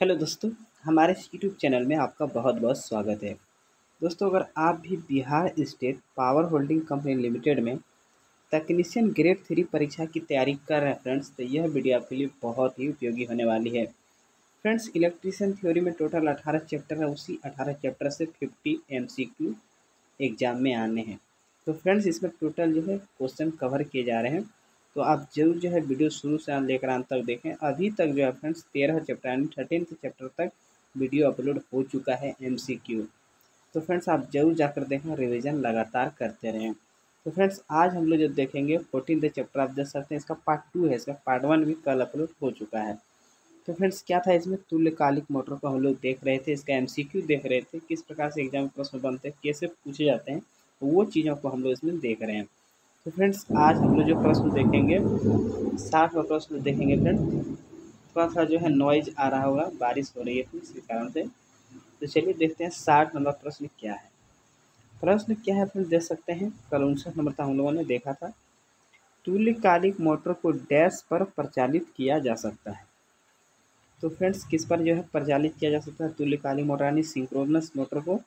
Hello दोस्तों, हमारे इस यूट्यूब चैनल में आपका बहुत बहुत स्वागत है। दोस्तों, अगर आप भी Bihar state power holding company limited में तकनीशियन ग्रेड 3 परीक्षा की तैयारी कर रहे हैं फ्रेंड्स, तो यह वीडियो आपके लिए बहुत ही उपयोगी होने वाली है। फ्रेंड्स, इलेक्ट्रीशियन थ्योरी में टोटल 18 चैप्टर है। उसी 18 चैप्टर से 50 MCQ एग्जाम में आने हैं। तो फ्रेंड्स, इसमें टोटल जो है क्वेश्चन कवर किए जा रहे हैं। तो आप जरूर जो है वीडियो शुरू से लेकर अंत तक देखें। अभी तक जो है फ्रेंड्स 13 चैप्टर यानी 13th चैप्टर तक वीडियो अपलोड हो चुका है MCQ। तो फ्रेंड्स, आप जरूर जाकर देखें, रिवीजन लगातार करते रहें। तो फ्रेंड्स, आज हम लोग जो देखेंगे 14th चैप्टर, आप देख सकते हैं इसका पार्ट 2 है। इसका पार्ट 1 भी कल अपलोड हो चुका है। तो फ्रेंड्स, क्या था इसमें, तुल्यकालिक मोटर को हम लोग देख रहे थे। इसका MCQ देख रहे थे, किस प्रकार से एग्जाम में प्रश्न बनते हैं, कैसे पूछे जाते हैं, वो चीज़ों को हम लोग इसमें देख रहे हैं। तो फ्रेंड्स, आज हम लोग जो प्रश्न देखेंगे 60वां प्रश्न देखेंगे फ्रेंड्स। थोड़ा सा जो है नॉइज आ रहा होगा, बारिश हो रही है फ्रेंड्स, इस कारण से। तो चलिए देखते हैं 60 नंबर प्रश्न क्या है। प्रश्न क्या है फ्रेंड्स, देख सकते हैं। कल 59 नंबर था, हम लोगों ने देखा था। तुल्यकालिक मोटर को डैश पर प्रचालित किया जा सकता है। तो फ्रेंड्स, किस पर जो है प्रचालित किया जा सकता है तुल्यकालिक मोटर यानी सिंक्रोनस मोटर को?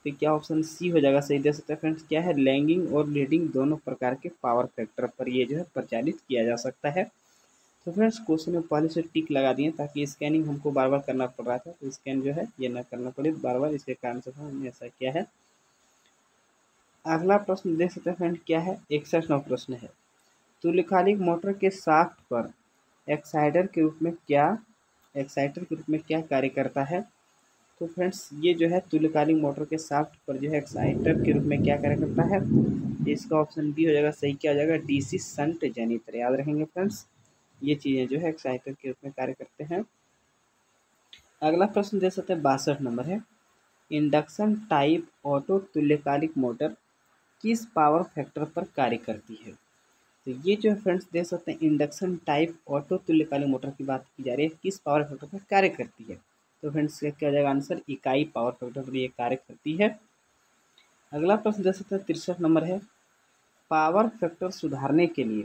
तो क्या ऑप्शन सी हो जाएगा, सही दे सकते हैं फ्रेंड्स। क्या है, लैगिंग और लीडिंग दोनों प्रकार के पावर फैक्टर पर ये जो है प्रचालित किया जा सकता है। तो फ्रेंड्स, क्वेश्चन में पहले से टिक लगा दिए ताकि स्कैनिंग हमको बार बार करना पड़ रहा था, तो स्कैन जो है ये ना करना पड़े बार बार, इसके कारण से हमने ऐसा किया है। अगला प्रश्न देख सकते हैं फ्रेंड, क्या है, 61वां प्रश्न है। तुल्यकालिक मोटर के शाफ्ट पर एक्साइटर के रूप में क्या कार्य करता है? तो फ्रेंड्स, ये जो है तुल्यकालिक मोटर के शाफ्ट पर जो है एक्साइटर के रूप में क्या कार्य करता है? इसका ऑप्शन बी हो जाएगा, सही क्या हो जाएगा, DC शंट जनरेटर। याद रखेंगे फ्रेंड्स, ये चीज़ें जो है एक्साइटर के रूप में कार्य करते हैं। अगला प्रश्न दे सकते हैं, 62 नंबर है। इंडक्शन टाइप ऑटो तुल्यकालिक मोटर किस पावर फैक्टर पर कार्य करती है? तो ये जो है फ्रेंड्स देख सकते हैं, इंडक्शन टाइप ऑटो तुल्यकालिक मोटर की बात की जा रही है, किस पावर फैक्टर पर कार्य करती है? तो फ्रेंड्स, क्या हो जाएगा आंसर, इकाई पावर फैक्टर पर ये कार्य करती है। अगला प्रश्न देख सकते हैं, 63 नंबर है। पावर फैक्टर सुधारने के लिए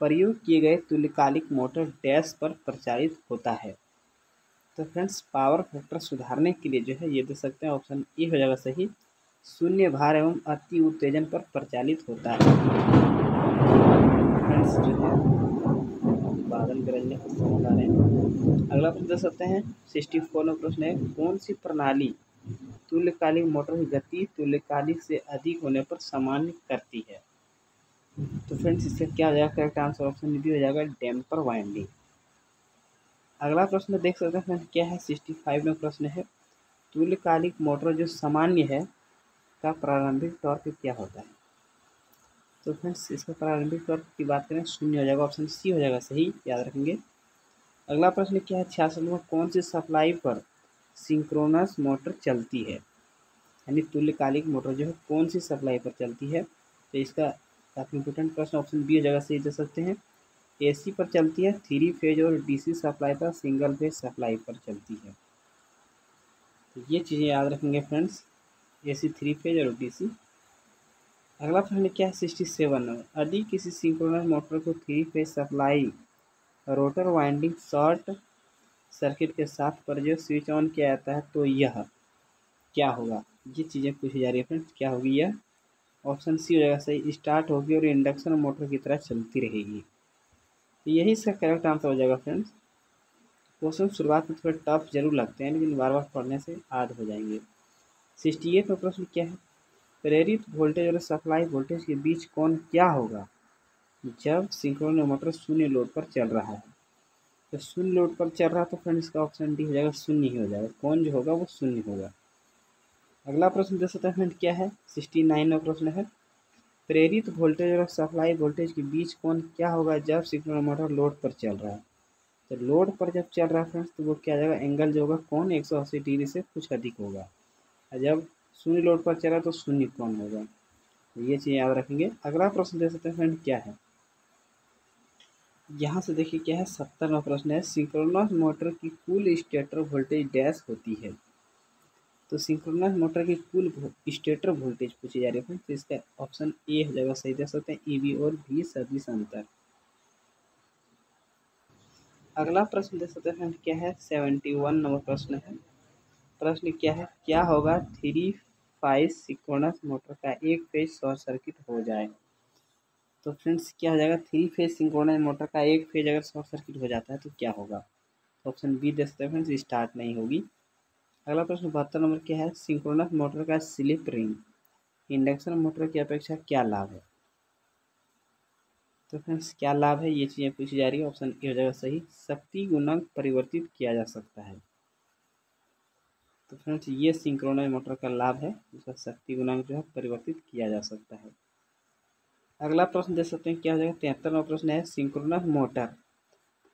प्रयोग किए गए तुल्यकालिक मोटर डैश पर प्रचारित होता है। तो फ्रेंड्स, पावर फैक्टर सुधारने के लिए जो है ये दे सकते हैं, ऑप्शन ए हो जाएगा सही, शून्य भार एवं अति उत्तेजन पर प्रचालित होता है। फ्रेंड्स, जो है बादल गरजने के साउंड आ रहे हैं। अगला प्रश्न देख सकते हैं, 64वां प्रश्न है। कौन सी प्रणाली तुल्यकालिक मोटर की गति तुल्यकालिक से अधिक होने पर सामान्य करती है? तो फ्रेंड्स, इसका क्या हो जाएगा, करेक्ट आंसर ऑप्शन बी हो जाएगा, डैम्पर वाइंडिंग। अगला प्रश्न देख सकते हैं फ्रेंड्स, क्या है, 65 में प्रश्न है। तुल्यकालिक मोटर जो सामान्य है का प्रारंभिक टॉर्क क्या होता है? तो फ्रेंड्स, इसमें प्रारंभिक टॉर्क की बात करें, शून्य हो जाएगा, ऑप्शन सी हो जाएगा सही, याद रखेंगे। अगला प्रश्न क्या है, 66वां, कौन सी सप्लाई पर सिंक्रोनस मोटर चलती है? यानी तुल्यकालिक मोटर जो है कौन सी सप्लाई पर चलती है? तो इसका काफ़ी इंपॉर्टेंट प्रश्न, ऑप्शन बी हो जाएगा सही दे सकते हैं। AC पर चलती है, 3 फेज और DC सप्लाई पर सिंगल फेज सप्लाई पर चलती है। तो ये चीज़ें याद रखेंगे फ्रेंड्स, AC 3 फेज और DC। अगला प्रश्न क्या है, 67 में, यदि किसी सिंक्रोनस मोटर को 3 phase supply rotor winding short circuit के साथ पर जो स्विच ऑन किया जाता है, तो यह क्या होगा? ये चीज़ें पूछी जा रही है फ्रेंड्स, क्या होगी यह? ऑप्शन सी हो जाएगा सही, स्टार्ट होगी और इंडक्शन मोटर की तरह चलती रहेगी। तो यही इसका करेक्ट आंसर हो जाएगा फ्रेंड्स। क्वेश्चन शुरुआत में थोड़े टफ जरूर लगते हैं, लेकिन बार बार पढ़ने से याद हो जाएंगे। 68 में प्रश्न क्या है, प्रेरित वोल्टेज और सप्लाई वोल्टेज के बीच कोण क्या होगा जब सिंक्रोनस मोटर शून्य लोड पर चल रहा है? तो शून्य लोड पर चल रहा है, तो फ्रेंड्स इसका ऑप्शन डी हो जाएगा, शून्य ही हो जाएगा, कोण जो होगा वो शून्य होगा। अगला प्रश्न देख सकते हैं फ्रेंड, क्या है, 69 में प्रश्न है। प्रेरित वोल्टेज और सप्लाई वोल्टेज के बीच कोण क्या होगा जब सिंक्रोनस मोटर लोड पर चल रहा है? तो लोड पर जब चल रहा है फ्रेंड्स, तो वो क्या जाएगा, एंगल जो होगा कोण 180 डिग्री से कुछ अधिक होगा। और जब शून्य लोड पर चला तो शून्य कोण होगा। तो ये चीज़ याद रखेंगे। अगला प्रश्न दे सकते हैं फ्रेंड, क्या है, यहाँ से देखिए क्या है, 70वां प्रश्न है। सिंक्रोनस मोटर की कुल स्टेटर वोल्टेज डैश होती है? तो सिंक्रोनस मोटर की कुल स्टेटर वोल्टेज पूछी जा रही है, तो इसका ऑप्शन ए हो जाएगा सही, दे सकते हैं, EB और V सदिश अंतर। अगला प्रश्न देख सकते हैं क्या है, 71 नंबर प्रश्न है। प्रश्न क्या है, क्या होगा 3 फेज सिंक्रोनस मोटर का एक फेज शॉर्ट सर्किट हो जाए। तो फ्रेंड्स क्या हो जाएगा, 3 फेज सिंक्रोनस मोटर का एक फेज अगर शॉर्ट सर्किट हो जाता है तो क्या होगा। तो ऑप्शन बी दे सकते हैं फ्रेंड्स, स्टार्ट नहीं होगी। अगला प्रश्न 72 नंबर क्या है, सिंक्रोनस मोटर का स्लिप रिंग इंडक्शन मोटर की अपेक्षा क्या लाभ है। तो फ्रेंड्स क्या लाभ है, ये चीज़ें पूछी जा रही है। ऑप्शन ए हो जाएगा सही, शक्ति गुणांक परिवर्तित किया जा सकता है। तो फ्रेंड्स ये सिंक्रोनस मोटर का लाभ है, इसका शक्ति गुणांक जो है परिवर्तित किया जा सकता है। अगला प्रश्न देख सकते हैं क्या हो जाएगा, 73 नंबर प्रश्न है, सिंक्रोनस मोटर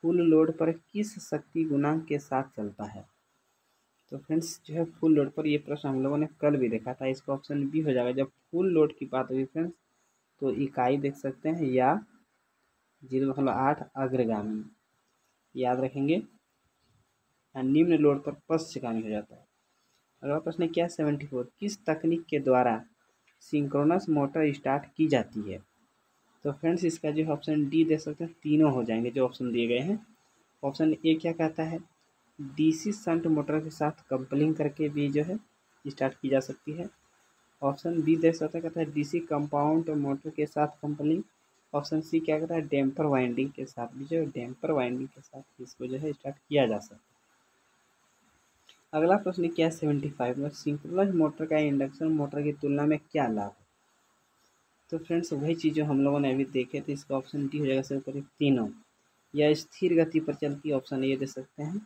फुल लोड पर किस शक्ति गुणांक के साथ चलता है। तो फ्रेंड्स जो है फुल लोड पर, ये प्रश्न हम लोगों ने कल भी देखा था, इसका ऑप्शन बी हो जाएगा। जब फुल लोड की बात होगी फ्रेंड्स तो इकाई देख सकते हैं या 0.8 अग्रगामी याद रखेंगे, निम्न लोड पर पश्चगामी हो जाता है। अगला प्रश्न क्या है, 74 किस तकनीक के द्वारा सिंक्रोनस मोटर स्टार्ट की जाती है। तो फ्रेंड्स इसका जो ऑप्शन डी दे सकते हैं, तीनों हो जाएंगे जो ऑप्शन दिए गए हैं। ऑप्शन ए क्या कहता है, डीसी शंट मोटर के साथ कपलिंग करके भी जो है स्टार्ट की जा सकती है। ऑप्शन बी दे सकता है, कहता है डीसी कंपाउंड मोटर के साथ कपलिंग। ऑप्शन सी क्या कहता है, डैम्पर वाइंडिंग के साथ भी जो है, डैम्पर वाइंडिंग के साथ इसको जो है स्टार्ट किया जा सकता है। अगला प्रश्न क्या है, 75 में सिंक्रोनस मोटर का इंडक्शन मोटर की तुलना में क्या लाभ है। तो फ्रेंड्स वही चीज़ जो हम लोगों ने अभी देखे थे, इसका ऑप्शन डी हो जाएगा सर करीब तीनों, या स्थिर गति पर चलती, ऑप्शन ए दे सकते हैं।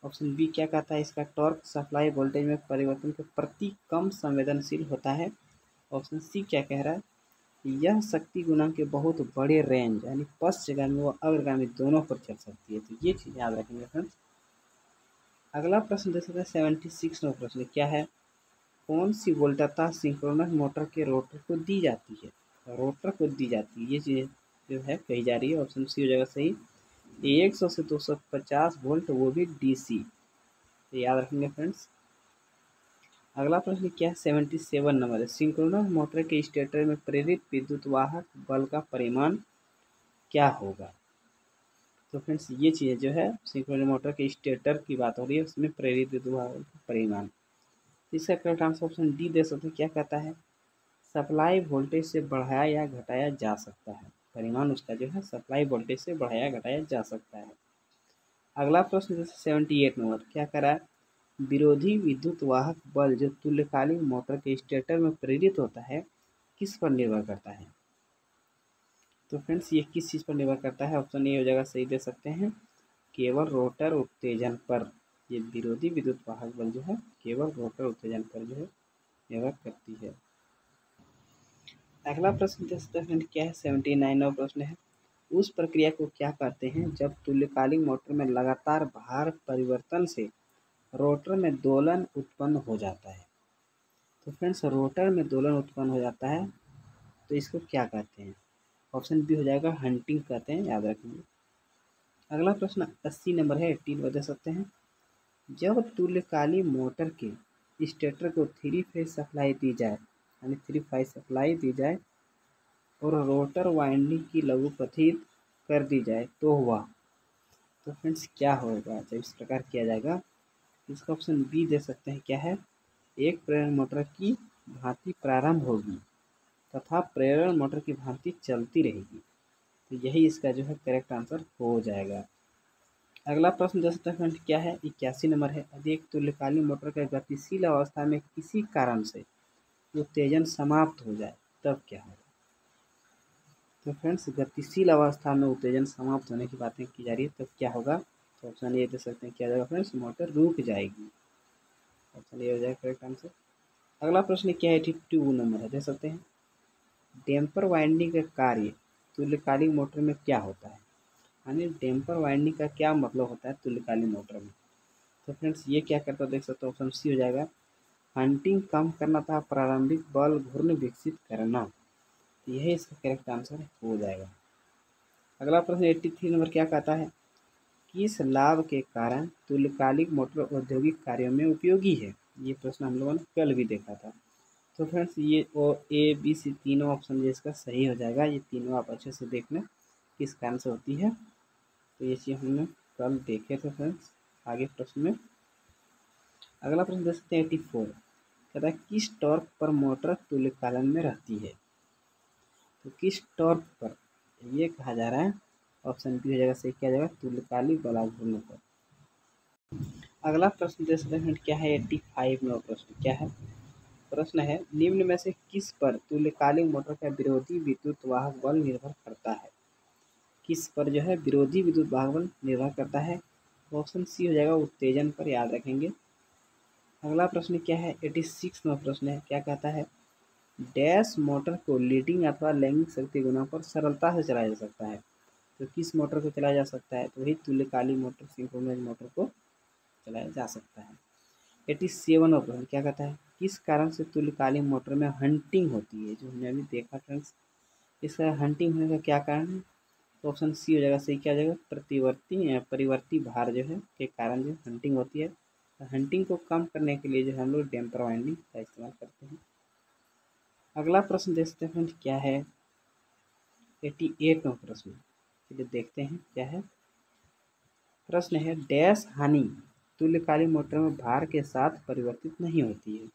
ऑप्शन बी क्या कहता है, इसका टॉर्क सप्लाई वोल्टेज में परिवर्तन के प्रति कम संवेदनशील होता है। ऑप्शन सी क्या कह रहा है, यह शक्ति गुणांक के बहुत बड़े रेंज यानी पश्चगामी व अग्रगामी दोनों पर चल सकती है। तो ये चीज़ याद रखेंगे फ्रेंड्स। अगला प्रश्न देख सकते हैं 76 नंबर प्रश्न क्या है, कौन सी वोल्टता सिंक्रोनस मोटर के रोटर को दी जाती है। रोटर को दी जाती है, ये चीज़ जो है कही जा रही है। ऑप्शन सी हो जाएगा सही, 100 से 250 वोल्ट, वो भी डीसी। तो याद रखेंगे फ्रेंड्स। अगला प्रश्न क्या है, 77 नंबर है, सिंक्रोनस मोटर के स्टेटर में प्रेरित विद्युत वाहक बल का परिमाण क्या होगा। तो फ्रेंड्स ये चीज़ जो है सिंक्रोनस मोटर के स्टेटर की बात हो रही है, उसमें प्रेरित विद्युत वाहक का परिमाण। इसका करेक्ट आंसर ऑप्शन डी दे सकते हैं, क्या कहता है, सप्लाई वोल्टेज से बढ़ाया या घटाया जा सकता है। परिमाण उसका जो है सप्लाई वोल्टेज से बढ़ाया घटाया जा सकता है। अगला प्रश्न जैसे 78 नंबर क्या कह रहा है, विरोधी विद्युत वाहक बल जो तुल्यकालिक मोटर के स्टेटर में प्रेरित होता है किस पर निर्भर करता है। तो फ्रेंड्स ये किस चीज़ पर निर्भर करता है, ऑप्शन ए हो जाएगा सही दे सकते हैं, केवल रोटर उत्तेजन पर। ये विरोधी विद्युत वाहक बल जो है केवल रोटर उत्तेजन पर जो है निर्भर करती है। अगला प्रश्न देख सकते हैं क्या है, 79वां प्रश्न है, उस प्रक्रिया को क्या कहते हैं जब तुल्यकालिक मोटर में लगातार भार परिवर्तन से रोटर में दोलन उत्पन्न हो जाता है। तो फ्रेंड्स रोटर में दोलन उत्पन्न हो जाता है तो इसको क्या कहते हैं। ऑप्शन बी हो जाएगा हंटिंग कहते हैं, याद रखेंगे। अगला प्रश्न 80 नंबर है, 18 बता सकते हैं, जब तुल्यकालिक मोटर के स्टेटर को 3 फेज सप्लाई दी जाए यानी 3 फेज सप्लाई दी जाए और रोटर वाइंडिंग की लघुपथित कर दी जाए तो हुआ। तो फ्रेंड्स क्या होगा जब इस प्रकार किया जाएगा। इसका ऑप्शन बी दे सकते हैं, क्या है, एक प्रेरण मोटर की भांति प्रारंभ होगी तथा प्रेरण मोटर की भांति चलती रहेगी। तो यही इसका जो है करेक्ट आंसर हो जाएगा। अगला प्रश्न दे सकते हैं फ्रेंड क्या है, 81 नंबर है, यदि एक तुल्यकालिक मोटर का गतिशील अवस्था में किसी कारण से उत्तेजन समाप्त हो जाए तब क्या होगा। तो फ्रेंड्स गतिशील अवस्था में उत्तेजन समाप्त होने की बातें की जा रही है तब क्या होगा। तो ऑप्शन ये दे सकते हैं क्या जाएगा फ्रेंड्स, मोटर रुक जाएगी। ऑप्शन ये हो जाएगा करेक्ट आंसर। अगला प्रश्न क्या है, 82 नंबर है, दे सकते हैं, डैम्पर वाइंडिंग का कार्य तुल्यकालिक मोटर में क्या होता है। यानी डैम्पर वाइंडिंग का क्या मतलब होता है तुल्यकालिक मोटर में। तो फ्रेंड्स ये क्या करता है देख सकते हो, ऑप्शन सी हो जाएगा, हंटिंग कम करना था प्रारंभिक बल घूर्णन विकसित करना। तो यही इसका करेक्ट आंसर हो जाएगा। अगला प्रश्न 83 नंबर क्या कहता है, किस लाभ के कारण तुल्यकालिक मोटर औद्योगिक कार्यों में उपयोगी है। ये प्रश्न हम लोगों ने कल भी देखा था। तो फ्रेंड्स ये ए बी सी तीनों ऑप्शन जो इसका सही हो जाएगा। ये तीनों आप अच्छे से देख लें किस कारण से होती है। तो ये चीज़ हमने कल देखे थे फ्रेंड्स। आगे प्रश्न में अगला प्रश्न देख सकते हैं 84। कहता है किस टॉर्क पर मोटर तुल्यकालन में रहती है। तो किस टॉर्क पर ये कहा जा रहा है, ऑप्शन बी हो जाएगा सही, क्या जाएगा तुल्यकालिक बलाक घूर्णन पर। अगला प्रश्न देख सकते हैं क्या है 85 में प्रश्न क्या है। प्रश्न है निम्न में से किस पर तुल्यकालिक मोटर का विरोधी विद्युत वाहक बल निर्भर करता है। किस पर जो है विरोधी विद्युत वाहक बल निर्भर करता है। ऑप्शन सी हो जाएगा उत्तेजन पर, याद रखेंगे। अगला प्रश्न क्या है 86 में प्रश्न है, क्या कहता है डैश मोटर को लीडिंग अथवा लैंगिक शक्ति गुना पर सरलता से चलाया जा सकता है। तो किस मोटर को चलाया जा सकता है, तो वही तुल्यकालिक मोटर सिंक्रोनाइज मोटर को चलाया जा सकता है। 87 में प्रश्न क्या कहता है किस कारण से तुल्यकालिक मोटर में हंटिंग होती है। जो हमने अभी देखा फ्रेंड्स, इसका हंटिंग होने का क्या कारण है। तो ऑप्शन सी हो जाएगा सही, क्या जाएगा परिवर्ती भार जो है के कारण जो हंटिंग होती है। तो हंटिंग को कम करने के लिए जो हम लोग डैम्पर वाइंडिंग का इस्तेमाल करते हैं। अगला प्रश्न देखते हैं क्या है 88 में प्रश्न, चलिए देखते हैं क्या है। प्रश्न है डैश हानि तुल्यकालिक मोटर में भार के साथ परिवर्तित नहीं होती है।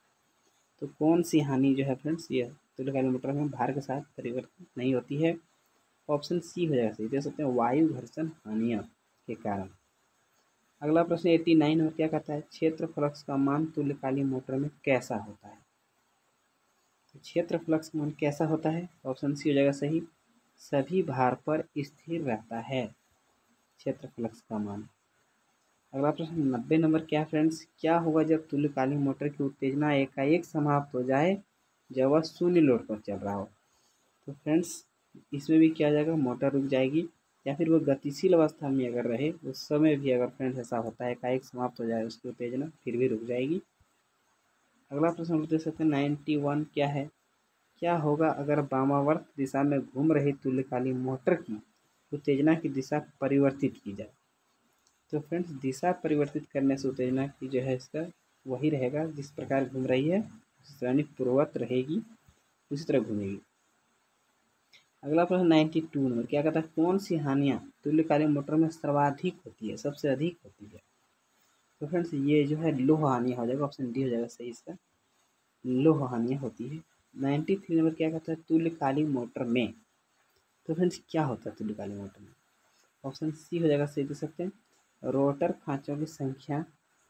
तो कौन सी हानि जो है फ्रेंड्स ये तुल्यकालिक मोटर में भार के साथ परिवर्तित नहीं होती है। ऑप्शन सी हो जाएगा सही, देख सकते हैं वायु घर्षण हानियों के कारण। अगला प्रश्न 89 में क्या कहता है क्षेत्र फ्लक्स का मान तुल्यकालिक मोटर में कैसा होता है। तो क्षेत्र फ्लक्स का मान कैसा होता है, ऑप्शन सी हो जाएगा सही, सभी भार पर स्थिर रहता है क्षेत्र फ्लक्स का मान। अगला प्रश्न 90 नंबर क्या फ्रेंड्स, क्या होगा जब तुल्यकालिक मोटर की उत्तेजना एकाएक समाप्त हो जाए जब वह शून्य लोड पर चल रहा हो। तो फ्रेंड्स इसमें भी क्या हो जाएगा, मोटर रुक जाएगी, या फिर वो गतिशील अवस्था में अगर रहे उस समय भी अगर फ्रेंड्स ऐसा होता है एकाएक समाप्त हो जाए उसकी उत्तेजना, फिर भी रुक जाएगी। अगला प्रश्न देख सकते हैं 91 क्या है, क्या होगा अगर वामावर्त दिशा में घूम रही तुल्यकालिक मोटर की उत्तेजना की दिशा परिवर्तित की जाए। तो फ्रेंड्स दिशा परिवर्तित करने से उत्तेजना की जो है इसका वही रहेगा, जिस प्रकार घूम रही है यानी पूर्ववत रहेगी, उसी तरह घूमेगी। अगला प्रश्न 92 नंबर क्या कहता है कौन सी हानियां तुल्यकालिक मोटर में सर्वाधिक होती है, सबसे अधिक होती है। तो फ्रेंड्स ये जो है लोह हानियां हो जाएगा, ऑप्शन डी हो जाएगा सही इसका, लोह हानियां होती है। 93 नंबर क्या कहता है तुल्यकालिक मोटर में, तो फ्रेंड्स क्या होता है तुल्यकालिक मोटर में। ऑप्शन सी हो जाएगा सही, दे सकते हैं रोटर खांचों की संख्या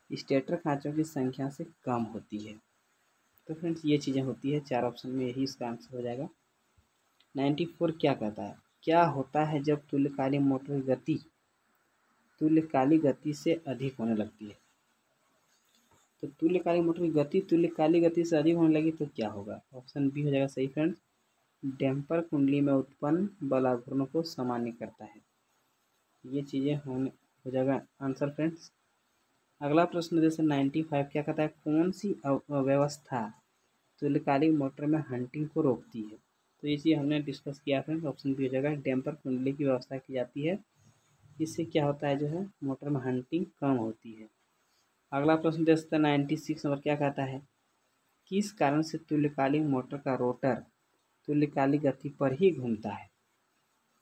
स्टेटर खांचों की संख्या से कम होती है। तो फ्रेंड्स ये चीज़ें होती है, चार ऑप्शन में यही इसका आंसर हो जाएगा। 94 क्या कहता है क्या होता है जब तुल्यकालिक मोटर की गति तुल्यकालिक गति से अधिक होने लगती है। तो तुल्यकालिक मोटर की गति तुल्यकालिक गति से अधिक होने लगी तो क्या होगा, ऑप्शन बी हो जाएगा सही फ्रेंड्स, डैम्पर कुंडली में उत्पन्न बल आघूर्णों को सामान्य करता है। ये चीज़ें हो जाएगा आंसर फ्रेंड्स। अगला प्रश्न जैसे 95 क्या कहता है कौन सी व्यवस्था तुल्यकालिक मोटर में हंटिंग को रोकती है। तो ये चीज़ हमने डिस्कस किया फ्रेंड्स, ऑप्शन बी हो जाएगा डैम्पर कुंडली की व्यवस्था की जाती है, इससे क्या होता है जो है मोटर में हंटिंग कम होती है। अगला प्रश्न देख सकते हैं 96 नंबर क्या कहता है किस कारण से तुल्यकालिक मोटर का रोटर तुल्यकालिक गति पर ही घूमता है,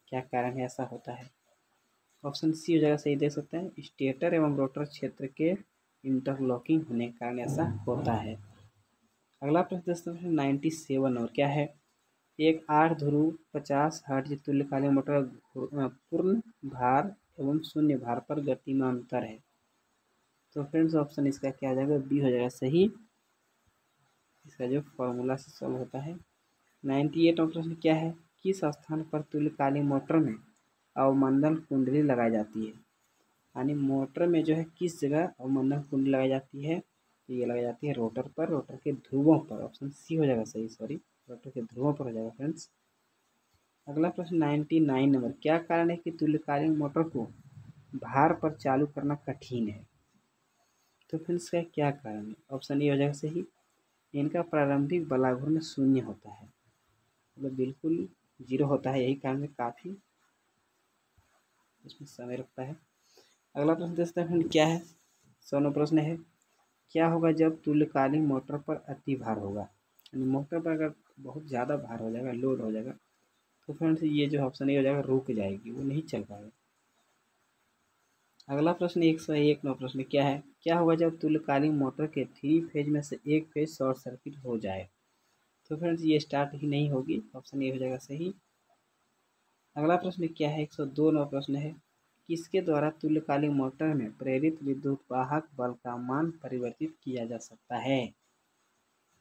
क्या कारण है ऐसा होता है। ऑप्शन सी हो जाएगा सही, देख सकते हैं स्टेटर एवं रोटर क्षेत्र के इंटरलॉकिंग होने के कारण ऐसा होता है। अगला प्रश्न देख सकते हैं 97 और क्या है एक 8 ध्रुव 50 हर्ट्ज तुल्यकालिक मोटर पूर्ण भार एवं शून्य भार पर गति में अंतर है। तो फ्रेंड्स ऑप्शन इसका क्या हो जाएगा, बी हो जाएगा सही, इसका जो फॉर्मूला से सॉल्व होता है। 98 में प्रश्न क्या है किस स्थान पर तुल्यकालिक मोटर में अवमंदन कुंडली लगाई जाती है। यानी मोटर में जो है किस जगह अवमंदन कुंडली लगाई जाती है, तो ये लगाई जाती है रोटर पर, रोटर के ध्रुवों पर, ऑप्शन सी हो जाएगा सही, सॉरी रोटर के ध्रुवों पर हो जाएगा फ्रेंड्स। अगला प्रश्न 99 नंबर क्या कारण है कि तुल्यकालिक मोटर को भार पर चालू करना कठिन है। तो फ्रेंड्स इसका क्या कारण है, ऑप्शन ए हो जाएगा सही, इनका प्रारंभिक बलाघूर्ण शून्य होता है, मतलब बिल्कुल जीरो होता है, यही कारण है काफ़ी इसमें समय लगता है। अगला प्रश्न देखते हैं फ्रेंड क्या है 100 प्रश्न है क्या होगा जब तुल्यकालिक मोटर पर अति भार होगा, यानी मोटर पर अगर बहुत ज़्यादा भार हो जाएगा, लोड हो जाएगा, तो फ्रेंड्स ये जो ऑप्शन ए हो जाएगा रुक जाएगी, वो नहीं चल पाएगा। अगला प्रश्न 101 नंबर प्रश्न क्या है, क्या होगा जब तुल्यकालिक मोटर के 3 फेज में से एक फेज शॉर्ट सर्किट हो जाए। तो फ्रेंड्स ये स्टार्ट ही नहीं होगी, ऑप्शन ए हो जाएगा सही। अगला प्रश्न क्या है, 102 नंबर प्रश्न है, किसके द्वारा तुल्यकालिक मोटर में प्रेरित विद्युत वाहक बल का मान परिवर्तित किया जा सकता है।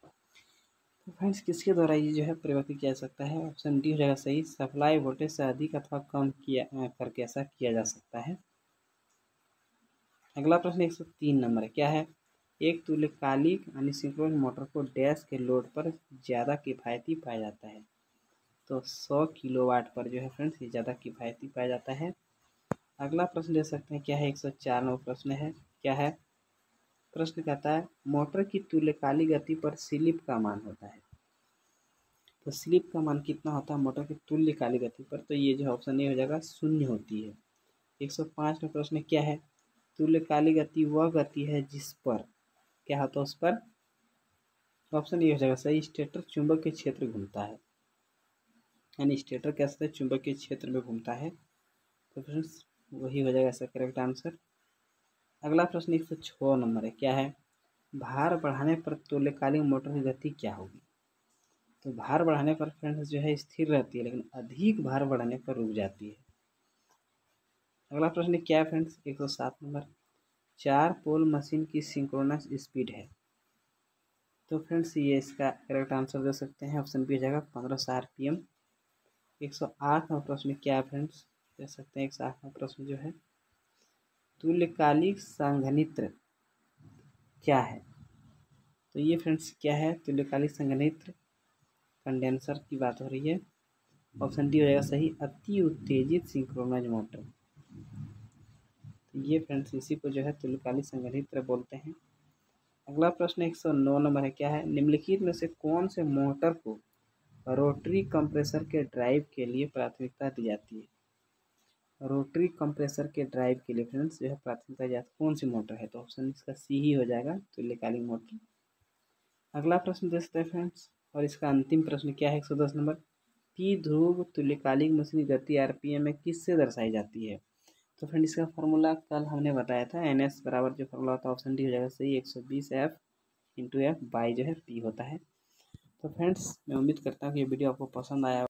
तो फ्रेंड्स किसके द्वारा ये जो है परिवर्तित किया जा सकता है, ऑप्शन डी हो जाएगा सही, सप्लाई वोल्टेज से अधिक अथवा कम किया करके ऐसा किया जा सकता है। अगला प्रश्न 103 नंबर है, क्या है, एक तुल्यकालिक यानी सिंक्रोनस मोटर को डैश के लोड पर ज़्यादा किफ़ायती पाया जाता है। तो 100 किलोवाट पर जो है फ्रेंड्स ये ज़्यादा किफ़ायती पाया जाता है। अगला प्रश्न ले सकते हैं, क्या है, 104 नंबर प्रश्न है, क्या है, प्रश्न कहता है मोटर की तुल्यकालिक गति पर स्लिप का मान होता है। तो स्लिप का मान कितना होता है मोटर की तुल्यकालिक गति पर, तो ये जो ऑप्शन ए हो जाएगा 0 होती है। 105 में प्रश्न क्या है, तुल्यकालिक गति वह गति है जिस पर क्या होता है उस पर, ऑप्शन ए हो जाएगा सही, स्टेटर चुंबक के क्षेत्र घूमता है, यानी स्टेटर कैसे चुंबक के क्षेत्र में घूमता है। तो फ्रेंड्स वही हो जाएगा इसका करेक्ट आंसर। अगला प्रश्न 106 नंबर है, क्या है, भार बढ़ाने पर तुल्यकालिक मोटर की गति क्या होगी। तो भार बढ़ाने पर फ्रेंड्स जो है स्थिर रहती है, लेकिन अधिक भार बढ़ाने पर रुक जाती है। अगला प्रश्न क्या है फ्रेंड्स, 107 नंबर, 4 पोल मशीन की सिंक्रोनस स्पीड है। तो फ्रेंड्स ये इसका करेक्ट आंसर दे सकते हैं, ऑप्शन बी हो जाएगा 1500 RPM। 108 नंबर प्रश्न क्या है फ्रेंड्स, दे सकते हैं 108 नंबर प्रश्न जो है, तुल्यकालिक संघनित्र क्या है। तो ये फ्रेंड्स क्या है, तुल्यकालिक संघनित्र कंडेंसर की बात हो रही है, ऑप्शन डी हो जाएगा सही, अति उत्तेजित सिंक्रोनाइज मोटर। तो ये फ्रेंड्स इसी को जो है तुल्यकालिक संघनित्र बोलते हैं। अगला प्रश्न 109 नंबर है, क्या है, निम्नलिखित में से कौन से मोटर को रोटरी कंप्रेसर के ड्राइव के लिए प्राथमिकता दी जाती है। रोटरी कंप्रेसर के ड्राइव के लिए फ्रेंड्स जो है प्राथमिकता दी जाती है, कौन सी मोटर है, तो ऑप्शन इसका सी ही हो जाएगा, तुल्यकालिक मोटर। अगला प्रश्न देखते हैं फ्रेंड्स, और इसका अंतिम प्रश्न क्या है, 110 नंबर, पी ध्रुव तुल्यकालिक मशीन की गति RPM में किससे दर्शाई जाती है। तो फ्रेंड इसका फॉर्मूला कल हमने बताया था, NS बराबर जो फॉर्मूला होता है ऑप्शन डी हो जाएगा सही, 120F × F बाई जो है P होता है। तो फ्रेंड्स मैं उम्मीद करता हूँ कि ये वीडियो आपको पसंद आया।